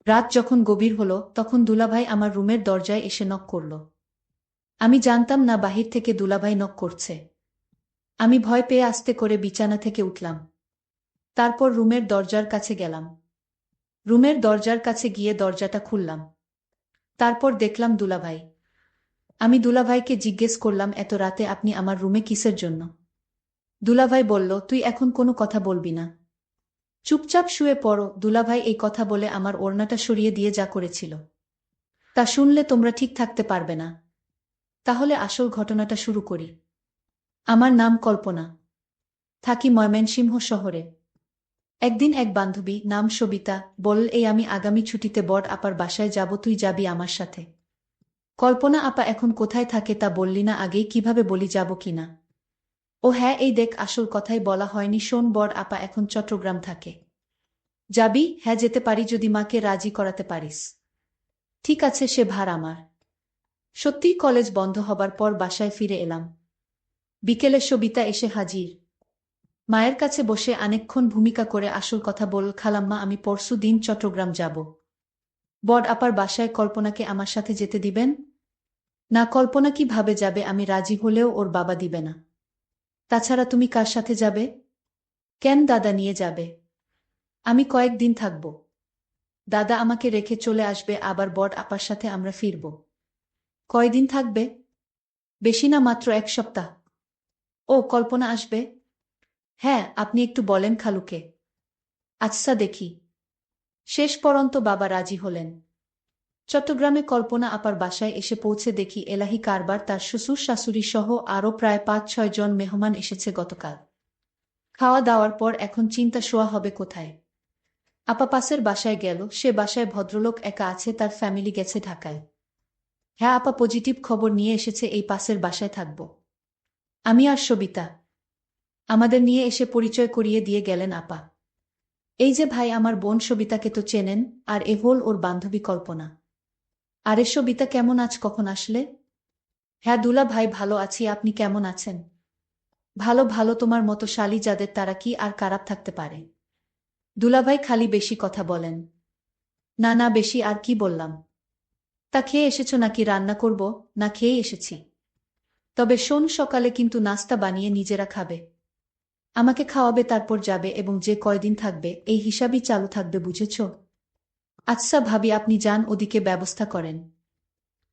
রাত যখন গভীর হলো তখন দুলাভাই আমার রুমের দরজায় এসে নক করল। আমি জানতাম না বাহির থেকে দুলাভাই নক করছে। আমি ভয় পেয়ে আস্তে করে বিছানা থেকে উঠলাম। তারপর রুমের দরজার কাছে গেলাম। রুমের দরজার কাছে গিয়ে দরজাটা খুললাম। তারপর দেখলাম দুলাভাই। আমি দুলাভাইকে জিজ্ঞেস করলাম, এত রাতে আপনি আমার রুমে কিসের জন্য? দুলাভাই বলল, তুই এখন কোনো কথা বলবি না, চুপচাপ শুয়ে পড়ো। দুলাভাই এই কথা বলে আমার ওড়নাটা সরিয়ে দিয়ে যা করেছিল তা শুনলে তোমরা ঠিক থাকতে পারবে না। তাহলে আসল ঘটনাটা শুরু করি। আমার নাম কল্পনা। থাকি ময়মনসিংহ শহরে। একদিন এক বান্ধবী, নাম সবিতা, বলল, এই আমি আগামী ছুটিতে বড় আপার বাসায় যাব, তুই যাবি আমার সাথে। কল্পনা আপা এখন কোথায় থাকে তা বললি না আগেই, কিভাবে বলি যাব কিনা? ও হ্যাঁ, এই দেখ, আসল কথাই বলা হয়নি, শোন, বড় আপা এখন চট্টগ্রাম থাকে। যাবি? হ্যাঁ, যেতে পারি যদি মাকে রাজি করাতে পারিস। ঠিক আছে, সে ভার আমার। সত্যিই কলেজ বন্ধ হবার পর বাসায় ফিরে এলাম। বিকেলে সবিতা এসে হাজির। মায়ের কাছে বসে অনেকক্ষণ ভূমিকা করে আসল কথা বলল, খালাম্মা, আমি পরশু দিন চট্টগ্রাম যাব। বড় আপার বাসায় কল্পনাকে আমার সাথে যেতে দিবেন? না, কল্পনা কিভাবে যাবে? আমি রাজি হলেও ওর বাবা দিবে না। তাছাড়া তুমি কার সাথে যাবে? কেন, দাদা নিয়ে যাবে। আমি কয়েকদিন থাকব। দাদা আমাকে রেখে চলে আসবে, আবার বড় আপার সাথে আমরা ফিরব। কয়দিন থাকবে? বেশি না, মাত্র 1 সপ্তাহ। ও, কল্পনা আসবে? হ্যাঁ, আপনি একটু বলেন খালুকে। আচ্ছা, দেখি। শেষ পর্যন্ত বাবা রাজি হলেন। চট্টগ্রামে কল্পনা আপার বাসায় এসে পৌঁছে দেখি এলাহি কারবার, তার শ্বশুর শাশুড়ি সহ আরও প্রায় 5-6 জন মেহমান এসেছে গতকাল। খাওয়া দাওয়ার পর এখন চিন্তা শোয়া হবে কোথায়। আপা পাশের বাসায় গেল, সে বাসায় ভদ্রলোক একা আছে, তার ফ্যামিলি গেছে ঢাকায়। হ্যাঁ, আপা পজিটিভ খবর নিয়ে এসেছে, এই পাশের বাসায় থাকব। আমি আর সবিতা। আমাদের নিয়ে এসে পরিচয় করিয়ে দিয়ে গেলেন আপা। এই যে ভাই, আমার বোন সবিতাকে তো চেনেন, আর এ হল ওর বান্ধবী কল্পনা। আরে সবিতা, কেমন আছ, কখন আসলে? হ্যাঁ দুলা ভাই, ভালো আছি, আপনি কেমন আছেন? ভালো ভালো, তোমার মতো শালী যাদের, তারা কি আর খারাপ থাকতে পারে? দুলাভাই খালি বেশি কথা বলেন। না না, বেশি আর কি বললাম। তা খেয়ে এসেছো নাকি? রান্না করব? না খেয়েই এসেছি। তবে শোন, সকালে কিন্তু নাস্তা বানিয়ে নিজেরা খাবে। আমাকে খাওয়াবে, তারপর যাবে, এবং যে কয়দিন থাকবে এই হিসাবই চালু থাকবে, বুঝেছ? আচ্ছা ভাবি, আপনি যান, ওদিকে ব্যবস্থা করেন।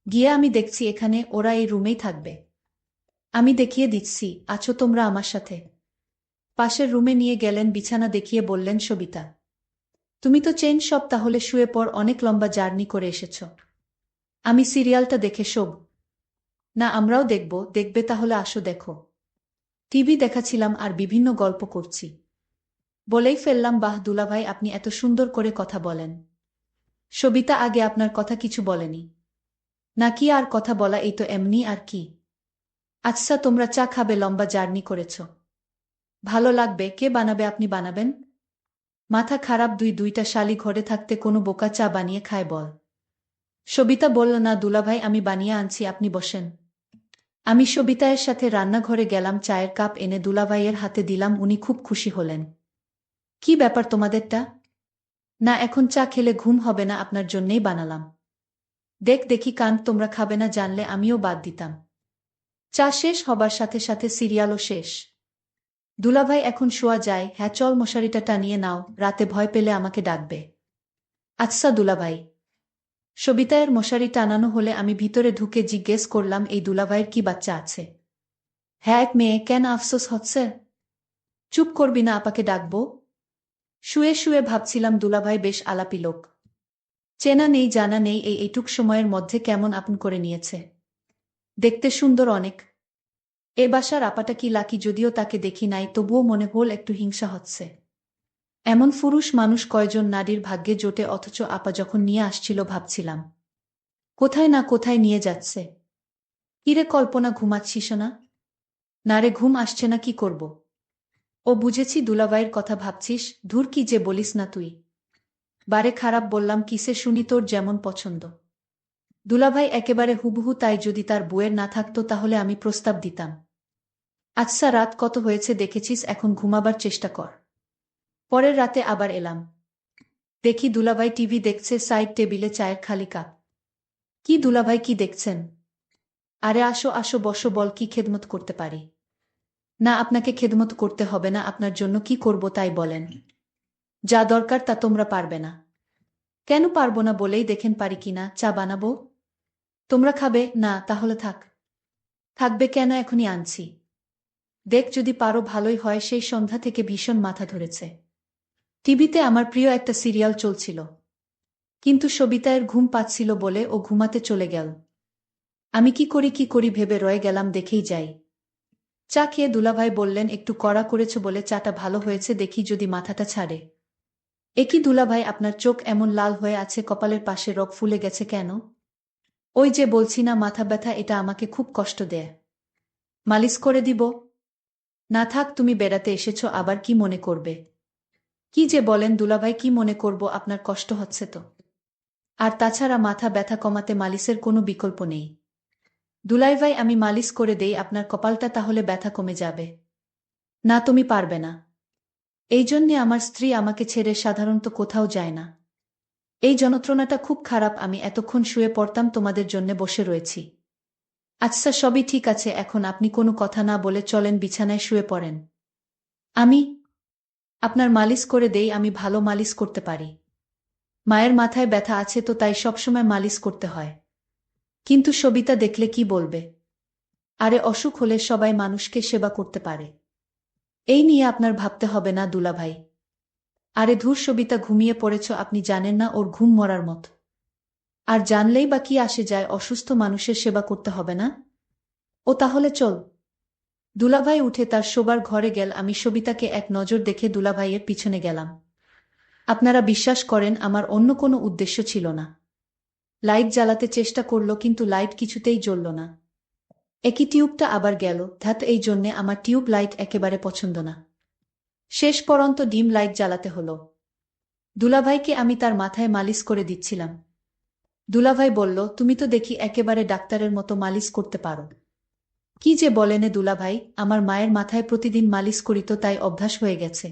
গিয়ে আমি দেখছি, এখানে ওরা এই রুমেই থাকবে। আমি দেখিয়ে দিচ্ছি, আছো তোমরা আমার সাথে। পাশের রুমে নিয়ে গেলেন, বিছানা দেখিয়ে বললেন, সবিতা, তুমি তো চেন সব, তাহলে শুয়ে পড়, অনেক লম্বা জার্নি করে এসেছ। আমি সিরিয়ালটা দেখে শোব। না, আমরাও দেখব। দেখবে? তাহলে আসো, দেখো। টিভি দেখাছিলাম আর বিভিন্ন গল্প করছি। বলেই ফেললাম, বাহ দুলাভাই, আপনি এত সুন্দর করে কথা বলেন। সবিতা আগে আপনার কথা কিছু বলেনি? নাকি আর কথা বলা, এই তো এমনি আর কি। আচ্ছা, তোমরা চা খাবে? লম্বা জার্নি করেছ, ভালো লাগবে। কে বানাবে? আপনি বানাবেন? মাথা খারাপ, দুইটা শালি ঘরে থাকতে কোনো বোকা চা বানিয়ে খায় বল? সবিতা বলল, না দুলাভাই, আমি বানিয়ে আনছি, আপনি বসেন। আমি সবিতায়ের সাথে রান্নাঘরে গেলাম, চায়ের কাপ এনে দুলাভাইয়ের হাতে দিলাম, উনি খুব খুশি হলেন। কি ব্যাপার তোমাদেরটা? না, এখন চা খেলে ঘুম হবে না, আপনার জন্যেই বানালাম। দেখ দেখি কান, তোমরা খাবে না জানলে আমিও বাদ দিতাম। চা শেষ হবার সাথে সাথে সিরিয়ালও শেষ। দুলাভাই, এখন শোয়া যায়? হ্যাঁ চল, মশারিটা টানিয়ে নাও, রাতে ভয় পেলে আমাকে ডাকবে। আচ্ছা দুলাভাই। সবিতায়ের মশারি টানানো হলে আমি ভিতরে ঢুকে জিজ্ঞেস করলাম, এই দুলাভাইয়ের কি বাচ্চা আছে? হ্যাঁ, এক মেয়ে। কেন, আফসোস হচ্ছে? চুপ করবি না, আপাকে ডাকবো। শুয়ে শুয়ে ভাবছিলাম, দুলাভাই বেশ আলাপি লোক। চেনা নেই জানা নেই, এইটুক সময়ের মধ্যে কেমন আপন করে নিয়েছে। দেখতে সুন্দর অনেক। এ বাসার আপাটা কি লাকি, যদিও তাকে দেখি নাই, তবুও মনে হল একটু হিংসা হচ্ছে। এমন পুরুষ মানুষ কয়জন নারীর ভাগ্যে জোটে, অথচ আপা যখন নিয়ে আসছিল ভাবছিলাম, কোথায় না কোথায় নিয়ে যাচ্ছে। কিরে কল্পনা, ঘুমাচ্ছিস না? না রে, ঘুম আসছে না, কি করব। ও বুঝেছি, দুলাভাইয়ের কথা ভাবছিস। ধুর, কি যে বলিস না তুই। বারে খারাপ বললাম কিসে শুনি, তোর যেমন পছন্দ। দুলাভাই একেবারে হুবহু তাই, যদি তার বউয়ের না থাকতো তাহলে আমি প্রস্তাব দিতাম। আচ্ছা, রাত কত হয়েছে দেখেছিস, এখন ঘুমাবার চেষ্টা কর। পরের রাতে আবার এলাম। দেখি দুলাভাই টিভি দেখছে, সাইড টেবিলে চায়ের খালি কাপ। কি দুলাভাই, কি দেখছেন? আরে আসো আসো, বসো, বল কি খেদমত করতে পারি? না, আপনাকে খেদমত করতে হবে না, আপনার জন্য কি করব তাই বলেন। যা দরকার তা তোমরা পারবে না। কেন পারবো না বলেই দেখেন পারি কিনা। চা বানাবো? তোমরা খাবে না? তাহলে থাক। থাকবে কেন, এখনই আনছি। দেখ, যদি পারো ভালোই হয়। সেই সন্ধ্যা থেকে ভীষণ মাথা ধরেছে। টিভিতে আমার প্রিয় একটা সিরিয়াল চলছিল, কিন্তু সবিতায়ের ঘুম পাচ্ছিল বলে ও ঘুমাতে চলে গেল। আমি কি করি ভেবে রয়ে গেলাম, দেখেই যাই। চা খেয়ে দুলাভাই বললেন, একটু কড়া করেছ বলে চাটা ভালো হয়েছে, দেখি যদি মাথাটা ছাড়ে। এ কি দুলাভাই, আপনার চোখ এমন লাল হয়ে আছে, কপালের পাশে রগ ফুলে গেছে কেন? ওই যে বলছি না, মাথা ব্যথা, এটা আমাকে খুব কষ্ট দেয়। মালিশ করে দিব? না থাক, তুমি বেড়াতে এসেছো, আবার কি মনে করবে? কি যে বলেন দুলাভাই, কি মনে করব, আপনার কষ্ট হচ্ছে তো। আর তাছাড়া মাথা ব্যথা কমাতে মালিশের কোনো বিকল্প নেই। দুলাভাই, আমি মালিশ করে দেই আপনার কপালটা, তাহলে ব্যথা কমে যাবে। না, তুমি পারবে না। এই জন্যে আমার স্ত্রী আমাকে ছেড়ে সাধারণত কোথাও যায় না। এই যন্ত্রণাটা খুব খারাপ, আমি এতক্ষণ শুয়ে পড়তাম, তোমাদের জন্যে বসে রয়েছি। আচ্ছা, সবই ঠিক আছে, এখন আপনি কোনো কথা না বলে চলেন বিছানায় শুয়ে পড়েন। আমি আপনার মালিশ করে দেই, আমি ভালো মালিশ করতে পারি। মায়ের মাথায় ব্যথা আছে তো, তাই সবসময় মালিশ করতে হয়। কিন্তু সবিতা দেখলে কি বলবে? আরে অসুখ হলে সবাই মানুষকে সেবা করতে পারে। এই নিয়ে আপনার ভাবতে হবে না দুলাভাই। আরে ধুর, সবিতা ঘুমিয়ে পড়েছ, আপনি জানেন না ওর ঘুম মরার মত। আর জানলেই বা কি আসে যায়, অসুস্থ মানুষের সেবা করতে হবে না? ও তাহলে চল। দুলাভাই উঠে তার শোবার ঘরে গেল। আমি সবিতাকে এক নজর দেখে দুলাভাইয়ের পিছনে গেলাম। আপনারা বিশ্বাস করেন, আমার অন্য কোনো উদ্দেশ্য ছিল না। লাইট জ্বালাতে চেষ্টা করল, কিন্তু লাইট কিছুতেই জ্বলল না। একই টিউবটা আবার গেল। ধ্যাত, এই জন্যে আমার টিউব লাইট একেবারে পছন্দ না। শেষ পর্যন্ত ডিম লাইট জ্বালাতে হলো। দুলাভাইকে আমি তার মাথায় মালিশ করে দিচ্ছিলাম। দুলাভাই বলল, তুমি তো দেখি একেবারে ডাক্তারের মতো মালিশ করতে পারো। কি যে বলেনে দুলাভাই, আমার মায়ের মাথায় প্রতিদিন মালিশ করি তো, তাই অভ্যাস হয়ে গেছে।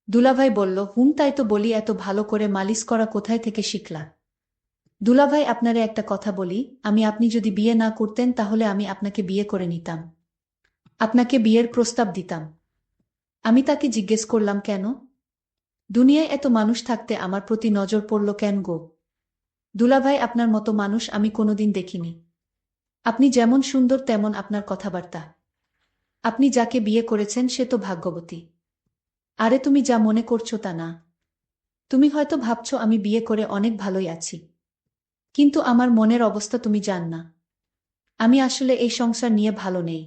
দুলাভাই বলল, তাই তো বলি, এত ভালো করে মালিশ করা কোথায় থেকে শিখলা? দুলাভাই, আপনারে একটা কথা বলি, আপনি যদি বিয়ে না করতেন তাহলে আমি আপনাকে বিয়ে করে নিতাম। আপনাকে বিয়ের প্রস্তাব দিতাম। আমি তাকে জিজ্ঞেস করলাম, কেন? দুনিয়ায় এত মানুষ থাকতে আমার প্রতি নজর পড়ল কেন গো? দুলাভাই, আপনার মতো মানুষ আমি কোনোদিন দেখিনি। আপনি যেমন সুন্দর তেমন আপনার কথাবার্তা। আপনি যাকে বিয়ে করেছেন সে তো ভাগ্যবতী। আরে তুমি যা মনে করছো তা না। তুমি হয়তো ভাবছো আমি বিয়ে করে অনেক ভালোই আছি, কিন্তু আমার মনের অবস্থা তুমি জান না। আমি আসলে এই সংসার নিয়ে ভালো নেই।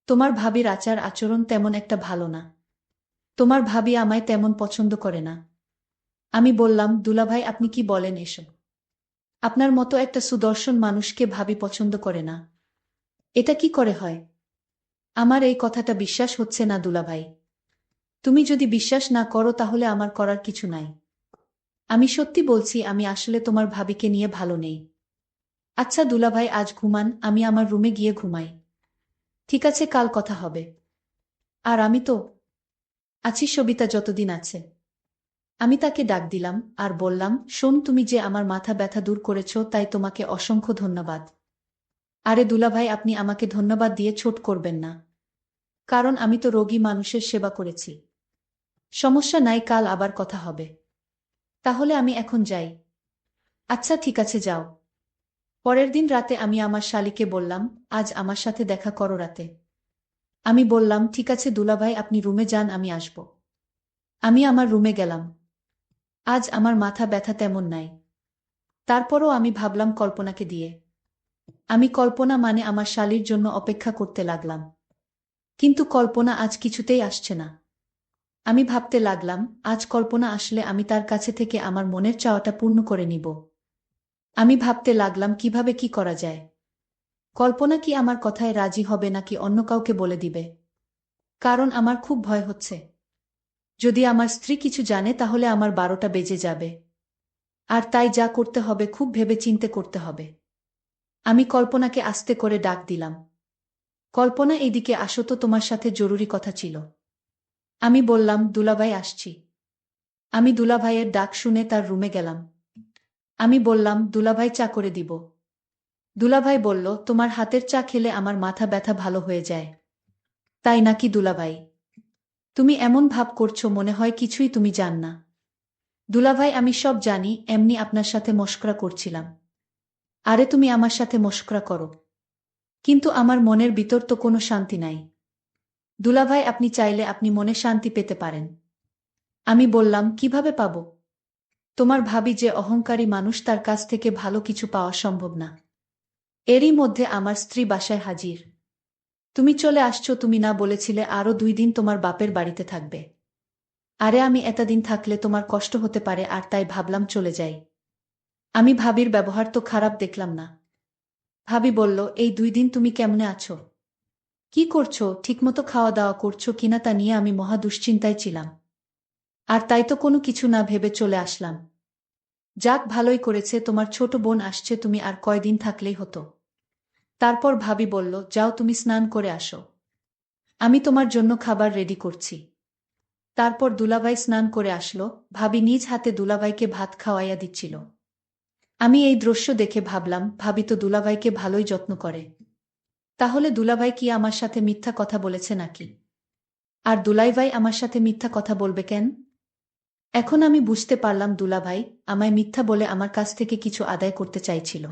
তোমার ভাবির আচার আচরণ তেমন একটা ভালো না। তোমার ভাবি আমায় তেমন পছন্দ করে না। আমি বললাম, দুলাভাই, আপনি কি বলেন এসব? আপনার মতো একটা সুদর্শন মানুষকে ভাবি পছন্দ করে না? এটা কি করে হয়? আমার এই কথাটা বিশ্বাস হচ্ছে না দুলাভাই। তুমি যদি বিশ্বাস না করো তাহলে আমার করার কিছু নাই। আমি সত্যি বলছি, আমি আসলে তোমার ভাবিকে নিয়ে ভালো নেই। আচ্ছা দুলাভাই, আজ ঘুমান, আমি আমার রুমে গিয়ে ঘুমাই। ঠিক আছে, কাল কথা হবে। আর আমি তো আছি, সবিতা যতদিন আছে। আমি তাকে ডাক দিলাম আর বললাম, শোন, তুমি যে আমার মাথা ব্যথা দূর করেছ তাই তোমাকে অসংখ্য ধন্যবাদ। আরে দুলাভাই, আপনি আমাকে ধন্যবাদ দিয়ে ছোট করবেন না। কারণ আমি তো রোগী মানুষের সেবা করেছি। সমস্যা নাই, কাল আবার কথা হবে। তাহলে আমি এখন যাই। আচ্ছা ঠিক আছে, যাও। পরের দিন রাতে আমি আমার শালীকে বললাম, আজ আমার সাথে দেখা করো রাতে। আমি বললাম, ঠিক আছে দুলাভাই, আপনি রুমে যান, আমি আসব। আমি আমার রুমে গেলাম। আজ আমার মাথা ব্যথা তেমন নাই। তারপরও আমি ভাবলাম কল্পনাকে দিয়ে। আমি কল্পনা মানে আমার শালীর জন্য অপেক্ষা করতে লাগলাম। কিন্তু কল্পনা আজ কিছুতেই আসছে না। আমি ভাবতে লাগলাম, আজ কল্পনা আসলে আমি তার কাছে থেকে আমার মনের চাওয়াটা পূর্ণ করে নিব। আমি ভাবতে লাগলাম কিভাবে কি করা যায়। কল্পনা কি আমার কথায় রাজি হবে নাকি অন্য কাউকে বলে দিবে? কারণ আমার খুব ভয় হচ্ছে। যদি আমার স্ত্রী কিছু জানে তাহলে আমার 12টা বেজে যাবে। আর তাই যা করতে হবে খুব ভেবেচিন্তে করতে হবে। আমি কল্পনাকে আস্তে করে ডাক দিলাম। কল্পনা, এইদিকে আসো তো, তোমার সাথে জরুরি কথা ছিল। আমি বললাম, দুলাভাই আসছি। আমি দুলাভাইয়ের ডাক শুনে তার রুমে গেলাম। আমি বললাম, দুলাভাই চা করে দিব। দুলাভাই বলল, তোমার হাতের চা খেলে আমার মাথা ব্যথা ভালো হয়ে যায়। তাই নাকি দুলাভাই? তুমি এমন ভাব করছো মনে হয় কিছুই তুমি জান না। দুলাভাই, আমি সব জানি, এমনি আপনার সাথে মশকরা করছিলাম। আরে তুমি আমার সাথে মশকরা করো, কিন্তু আমার মনের ভিতর তো কোনো শান্তি নাই। দুলাভাই, আপনি চাইলে আপনি মনে শান্তি পেতে পারেন। আমি বললাম, কিভাবে পাব? তোমার ভাবি যে অহংকারী মানুষ, তার কাছ থেকে ভালো কিছু পাওয়া সম্ভব না। এরই মধ্যে আমার স্ত্রী বাসায় হাজির। তুমি চলে আসছো, তুমি না বলেছিলে আরো 2 দিন তোমার বাপের বাড়িতে থাকবে? আরে আমি এতদিন থাকলে তোমার কষ্ট হতে পারে, আর তাই ভাবলাম চলে যাই। আমি ভাবির ব্যবহার তো খারাপ দেখলাম না। ভাবি বলল, এই 2 দিন তুমি কেমনে আছো, কি করছো, ঠিকমতো খাওয়া দাওয়া করছো কিনা তা নিয়ে আমি মহা দুশ্চিন্তায় ছিলাম। আর তাই তো কোনো কিছু না ভেবে চলে আসলাম। যাক, ভালোই করেছে, তোমার ছোট বোন আসছে, তুমি আর কয়দিন থাকলেই হতো। তারপর ভাবি বলল, যাও তুমি স্নান করে আসো, আমি তোমার জন্য খাবার রেডি করছি। তারপর দুলাভাই স্নান করে আসলো। ভাবি নিজ হাতে দুলাভাইকে ভাত খাওয়াইয়া দিচ্ছিল। আমি এই দৃশ্য দেখে ভাবলাম, ভাবি তো দুলাভাইকে ভালোই যত্ন করে। তাহলে দুলাভাই কি আমার সাথে মিথ্যা কথা বলেছে নাকি? আর দুলাভাই আমার সাথে মিথ্যা কথা বলবে কেন? এখন আমি বুঝতে পারলাম, দুলাভাই আমায় মিথ্যা বলে আমার কাছ থেকে কিছু আদায় করতে চাইছিল।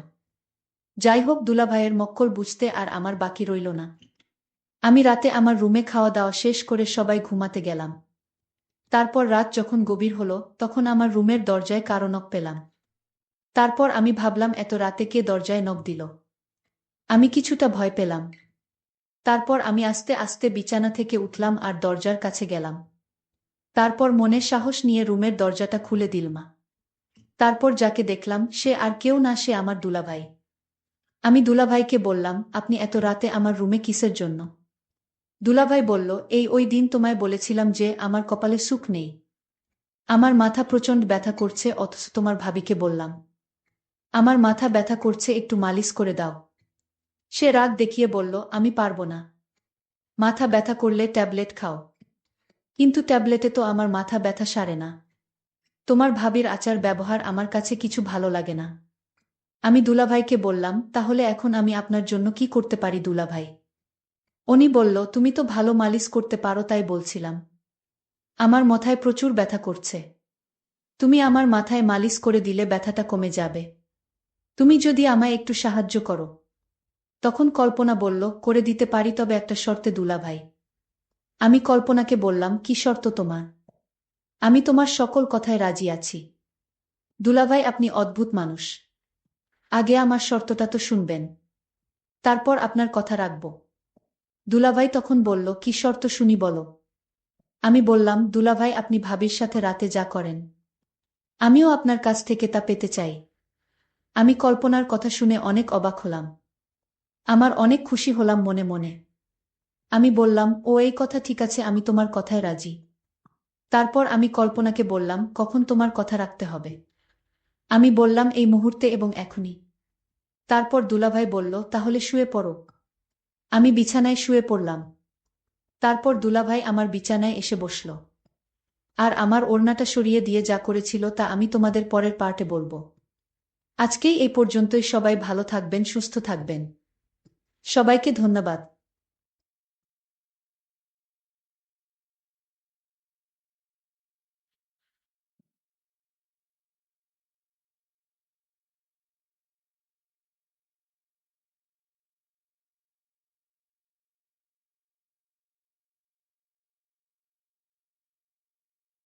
যাই হোক, দুলাভাইয়ের মক্কল বুঝতে আর আমার বাকি রইল না। আমি রাতে আমার রুমে খাওয়া দাওয়া শেষ করে সবাই ঘুমাতে গেলাম। তারপর রাত যখন গভীর হলো, তখন আমার রুমের দরজায় কারো নক পেলাম। তারপর আমি ভাবলাম, এত রাতে কে দরজায় নক দিল? আমি কিছুটা ভয় পেলাম। তারপর আমি আস্তে আস্তে বিছানা থেকে উঠলাম আর দরজার কাছে গেলাম। তারপর মনে সাহস নিয়ে রুমের দরজাটা খুলে দিলমা। তারপর যাকে দেখলাম সে আর কেউ না, সে আমার দুলাভাই। আমি দুলাভাইকে বললাম, আপনি এত রাতে আমার রুমে কিসের জন্য? দুলাভাই বলল, এই ওই দিন তোমায় বলেছিলাম যে আমার কপালে সুখ নেই। আমার মাথা প্রচণ্ড ব্যথা করছে, অথচ তোমার ভাবিকে বললাম আমার মাথা ব্যথা করছে, একটু মালিশ করে দাও। সে রাগ দেখিয়ে বলল, আমি পারবো না। মাথা ব্যথা করলে ট্যাবলেট খাও। কিন্তু ট্যাবলেটে তো আমার মাথা ব্যথা সারে না। তোমার ভাবির আচার ব্যবহার আমার কাছে কিছু ভালো লাগে না। আমি দুলাভাইকে বললাম, তাহলে এখন আমি আপনার জন্য কি করতে পারি দুলাভাই? উনি বলল, তুমি তো ভালো মালিশ করতে পারো, তাই বলছিলাম। আমার মাথায় প্রচুর ব্যথা করছে, তুমি আমার মাথায় মালিশ করে দিলে ব্যথাটা কমে যাবে। তুমি যদি আমায় একটু সাহায্য করো। তখন কল্পনা বলল, করে দিতে পারি, তবে একটা শর্তে দুলাভাই। আমি কল্পনাকে বললাম, কি শর্ত তোমার? আমি তোমার সকল কথায় রাজি আছি। দুলাভাই, আপনি অদ্ভুত মানুষ। আগে আমার শর্তটা তো শুনবেন, তারপর আপনার কথা রাখব। দুলাভাই তখন বলল, কি শর্ত শুনি বলো। আমি বললাম, দুলাভাই, আপনি ভাবির সাথে রাতে যা করেন, আমিও আপনার কাছ থেকে তা পেতে চাই। আমি কল্পনার কথা শুনে অনেক অবাক হলাম। আমার অনেক খুশি হলাম মনে মনে। আমি বললাম, ও এই কথা ঠিক আছে, আমি তোমার কথায় রাজি। তারপর আমি কল্পনাকে বললাম, কখন তোমার কথা রাখতে হবে? আমি বললাম, এই মুহূর্তে এবং এখনই। তারপর দুলাভাই বলল, তাহলে শুয়ে পড়ো। আমি বিছানায় শুয়ে পড়লাম। তারপর দুলাভাই আমার বিছানায় এসে বসল। আর আমার ওড়নাটা সরিয়ে দিয়ে যা করেছিল তা আমি তোমাদের পরের পার্টে বলবো। আজকেই এই পর্যন্তই, সবাই ভালো থাকবেন, সুস্থ থাকবেন। সবাইকে ধন্যবাদ।